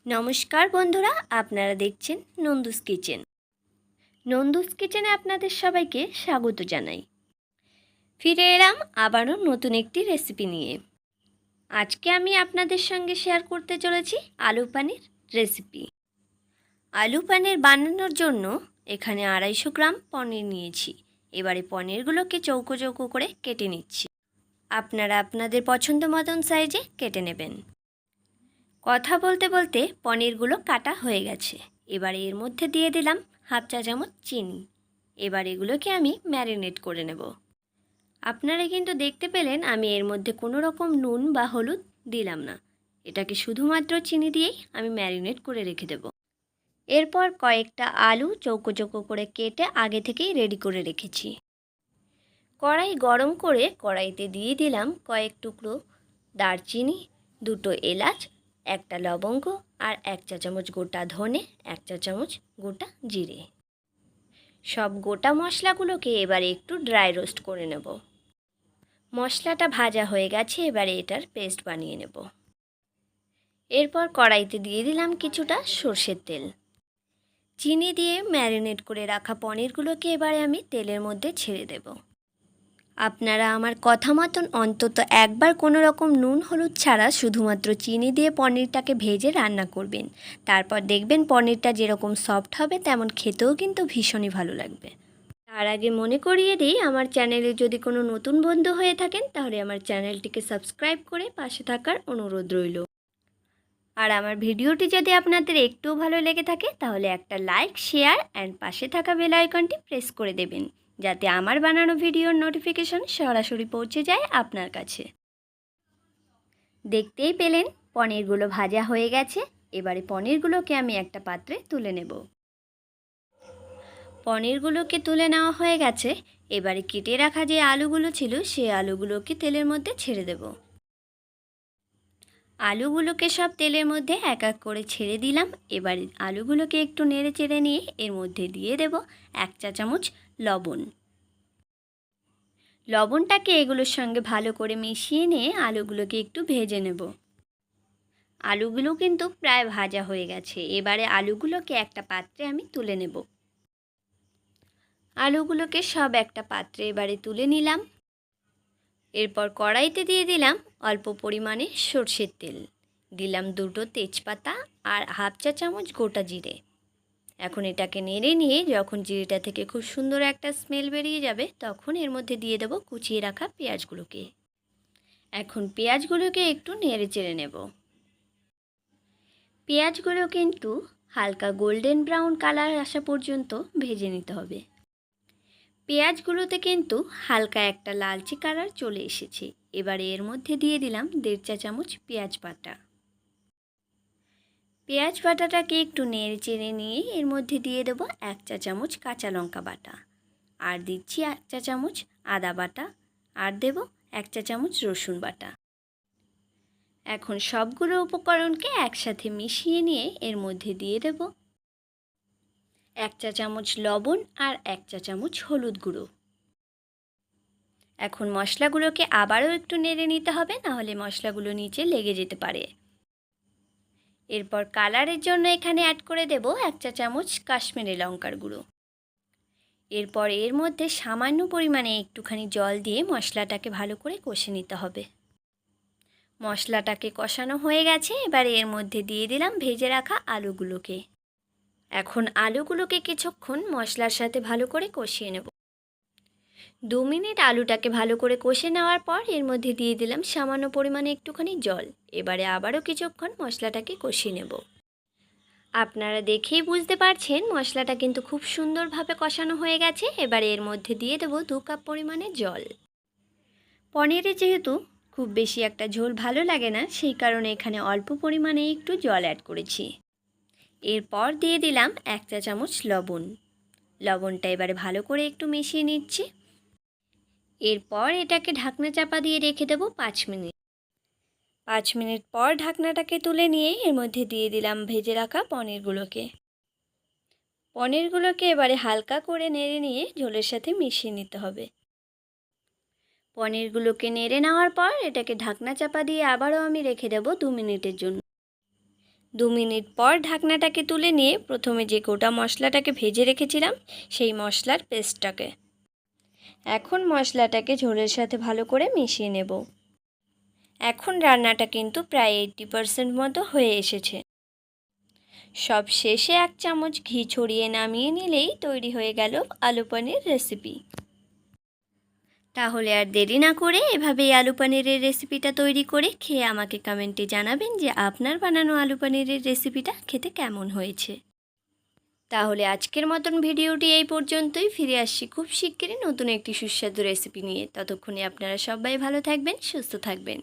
নমস্কার বন্ধুরা, আপনারা দেখছেন নন্দুস কিচেন। নন্দুস কিচেনে আপনাদের সবাইকে স্বাগত জানাই। ফিরে এলাম আবারও নতুন একটি রেসিপি নিয়ে। আজকে আমি আপনাদের সঙ্গে শেয়ার করতে চলেছি আলু পানির রেসিপি। আলু পানির বানানোর জন্য এখানে 250 গ্রাম পনির নিয়েছি। এবারে পনিরগুলোকে চৌকো চৌকো করে কেটে নিচ্ছি। আপনারা আপনাদের পছন্দ মতন সাইজে কেটে নেবেন। কথা বলতে বলতে পনিরগুলো কাটা হয়ে গেছে। এবার এর মধ্যে দিয়ে দিলাম হাফ চা চামচ চিনি। এবার এগুলোকে আমি ম্যারিনেট করে নেব। আপনারা কিন্তু দেখতে পেলেন আমি এর মধ্যে কোনো রকম নুন বা হলুদ দিলাম না। এটাকে শুধুমাত্র চিনি দিয়েই আমি ম্যারিনেট করে রেখে দেব। এরপর কয়েকটা আলু চৌকো চৌকো করে কেটে আগে থেকেই রেডি করে রেখেছি। কড়াই গরম করে কড়াইতে দিয়ে দিলাম কয়েক টুকরো দারচিনি, 2টো এলাচ, একটা লবঙ্গ আর 1 চা চামচ গোটা ধনে, 1 চা চামচ গোটা জিরে। সব গোটা মশলাগুলোকে এবারে একটু ড্রাই রোস্ট করে নেব। মশলাটা ভাজা হয়ে গেছে, এবারে এটার পেস্ট বানিয়ে নেব। এরপর কড়াইতে দিয়ে দিলাম কিছুটা সর্ষের তেল। চিনি দিয়ে ম্যারিনেট করে রাখা পনিরগুলোকে এবারে আমি তেলের মধ্যে ছেড়ে দেব। আপনারা আমার কথা মতন অন্তত একবার কোনো রকম নুন হলুদ ছাড়া শুধুমাত্র চিনি দিয়ে পনিরটাকে ভেজে রান্না করবেন। তারপর দেখবেন পনিরটা যেরকম সফট হবে তেমন খেতেও কিন্তু ভীষণই ভালো লাগবে। তার আগে মনে করিয়ে দিই, আমার চ্যানেলে যদি কোনো নতুন বন্ধু হয়ে থাকেন তাহলে আমার চ্যানেলটিকে সাবস্ক্রাইব করে পাশে থাকার অনুরোধ রইল। আর আমার ভিডিওটি যদি আপনাদের একটুও ভালো লেগে থাকে তাহলে একটা লাইক, শেয়ার অ্যান্ড পাশে থাকা বেল আইকনটি প্রেস করে দেবেন, যাতে আমার বানানো ভিডিওর নোটিফিকেশন সরাসরি পৌঁছে যায় আপনার কাছে। দেখতেই পেলেন পনিরগুলো ভাজা হয়ে গেছে। এবারে পনিরগুলোকে আমি একটা পাত্রে তুলে নেব। পনিরগুলোকে তুলে নেওয়া হয়ে গেছে। এবারে কেটে রাখা যে আলুগুলো ছিল সেই আলুগুলোকে তেলের মধ্যে ছেড়ে দেব। আলুগুলোকে সব তেলের মধ্যে এক এক করে ছেড়ে দিলাম। এবার আলুগুলোকে একটু নেড়ে চেড়ে নিয়ে এর মধ্যে দিয়ে দেব 1 চা চামচ লবণ। লবণটাকে এগুলোর সঙ্গে ভালো করে মিশিয়ে নিয়ে আলুগুলোকে একটু ভেজে নেব। আলুগুলো কিন্তু প্রায় ভাজা হয়ে গেছে। এবারে আলুগুলোকে একটা পাত্রে আমি তুলে নেব। আলুগুলোকে সব একটা পাত্রে এবারে তুলে নিলাম। এরপর কড়াইতে দিয়ে দিলাম অল্প পরিমাণে সর্ষের তেল, দিলাম 2টো তেজপাতা আর হাফ চা চামচ গোটা জিরে। এখন এটাকে নেড়ে নিয়ে যখন জিরেটা থেকে খুব সুন্দর একটা স্মেল বেরিয়ে যাবে তখন এর মধ্যে দিয়ে দেবো কুচিয়ে রাখা পেঁয়াজগুলোকে। এখন পেঁয়াজগুলোকে একটু নেড়ে চেড়ে নেব। পেঁয়াজগুলো কিন্তু হালকা গোল্ডেন ব্রাউন কালার আসা পর্যন্ত ভেজে নিতে হবে। পেঁয়াজগুলোতে কিন্তু হালকা একটা লালচে কালার চলে এসেছে। এবারে এর মধ্যে দিয়ে দিলাম 1.5 চা চামচ পেঁয়াজ বাটা। পেঁয়াজ বাটাটাকে একটু নেড়ে চেড়ে নিয়ে এর মধ্যে দিয়ে দেবো 1 চা চামচ কাঁচা লঙ্কা বাটা, আর দিচ্ছি 1 চা চামচ আদা বাটা, আর দেব 1 চা চামচ রসুন বাটা। এখন সবগুলো উপকরণকে একসাথে মিশিয়ে নিয়ে এর মধ্যে দিয়ে দেব 1 চা চামচ লবণ আর 1 চা চামচ হলুদ গুঁড়ো। এখন মশলাগুলোকে আবারও একটু নেড়ে নিতে হবে, নাহলে মশলাগুলো নিচে লেগে যেতে পারে। এরপর কালারের জন্য এখানে অ্যাড করে দেব 1 চা চামচ কাশ্মীরি লঙ্কার গুঁড়ো। এরপর এর মধ্যে সামান্য পরিমাণে একটুখানি জল দিয়ে মশলাটাকে ভালো করে কষে নিতে হবে। মশলাটাকে কষানো হয়ে গেছে। এবার এর মধ্যে দিয়ে দিলাম ভেজে রাখা আলুগুলোকে। এখন আলুগুলোকে কিছুক্ষণ মশলার সাথে ভালো করে কষিয়ে নেব। 2 মিনিট আলুটাকে ভালো করে কষে নেওয়ার পর এর মধ্যে দিয়ে দিলাম সামান্য পরিমাণে একটুখানি জল। এবারে আবারও কিছুক্ষণ মশলাটাকে কষিয়ে নেব। আপনারা দেখেই বুঝতে পারছেন মশলাটা কিন্তু খুব সুন্দরভাবে কষানো হয়ে গেছে। এবারে এর মধ্যে দিয়ে দেব 2 কাপ পরিমাণে জল। পনিরে যেহেতু খুব বেশি একটা ঝোল ভালো লাগে না, সেই কারণে এখানে অল্প পরিমাণে একটু জল অ্যাড করেছি। এরপর দিয়ে দিলাম 1 চা চামচ লবণ। লবণটা এবারে ভালো করে একটু মিশিয়ে নিচ্ছি। এরপর এটাকে ঢাকনা চাপা দিয়ে রেখে দেব 5 মিনিট। 5 মিনিট পর ঢাকনাটাকে তুলে নিয়ে এর মধ্যে দিয়ে দিলাম ভেজে রাখা পনিরগুলোকে। পনিরগুলোকে এবারে হালকা করে নেড়ে নিয়ে ঝোলের সাথে মিশিয়ে নিতে হবে। পনিরগুলোকে নেড়ে নেওয়ার পর এটাকে ঢাকনা চাপা দিয়ে আবারও আমি রেখে দেব 2 মিনিটের জন্য। 2 মিনিট পর ঢাকনাটাকে তুলে নিয়ে প্রথমে যে গোটা মশলাটাকে ভেজে রেখেছিলাম সেই মশলার পেস্টটাকে এখন মশলাটাকে ঝোলের সাথে ভালো করে মিশিয়ে নেব। এখন রান্নাটা কিন্তু প্রায় 80% মতো হয়ে এসেছে। সব শেষে 1 চামচ ঘি ছড়িয়ে নামিয়ে নিলেই তৈরি হয়ে গেল আলু পনির রেসিপি। তাহলে আর দেরি না করে এভাবেই আলু পনিরের রেসিপিটা তৈরি করে খেয়ে আমাকে কমেন্টে জানাবেন যে আপনার বানানো আলু পনিরের রেসিপিটা খেতে কেমন হয়েছে। তাহলে আজকের মতন ভিডিওটি এই পর্যন্তই। ফিরে আসছি খুব শিগগিরই নতুন একটি সুস্বাদু রেসিপি নিয়ে। ততক্ষণে আপনারা সবাই ভালো থাকবেন, সুস্থ থাকবেন।